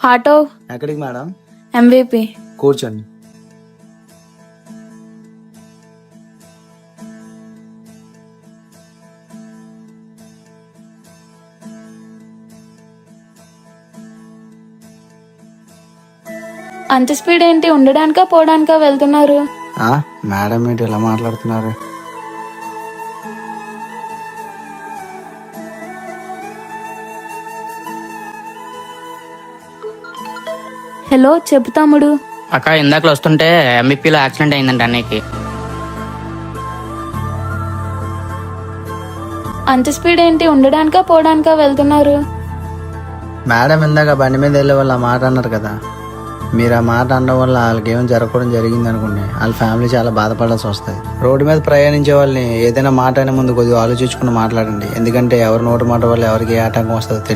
Auto. ఎక్కడికి madam? MVP. కూర్చోండి. అంత స్పీడ్ ఏంటి? ఉండడానికా పోవడానికా వెళ్తున్నారు? మేడం ఏంటి ఇలా మాట్లాడుతున్నారు? హలో, చెప్పు తమ్ముడు. అక్క ఇందాకలు వస్తుంటే ఎంబీపీలో యాక్సిడెంట్ అయిందంట అన్నయ్యకి. అంత స్పీడ్ ఏంటి? ఉండడానికా పోవడానికా వెళ్తున్నారు? మేడం ఇందాక బండి మీద వెళ్ళే వాళ్ళు ఆ మాట అన్నారు కదా, మీరు ఆ మాట అనడం వల్ల వాళ్ళకి ఏమైనా జరగకూడదు జరిగింది అనుకోండి, వాళ్ళ ఫ్యామిలీ చాలా బాధపడాల్సి వస్తుంది. రోడ్డు మీద ప్రయాణించే వాళ్ళని ఏదైనా మాట అనే ముందు కొద్దిగా ఆలోచించుకుని మాట్లాడండి. ఎందుకంటే ఎవరి నోటి మాట వల్ల ఎవరికి ఏ ఆటంకం వస్తుందో తెలియదు.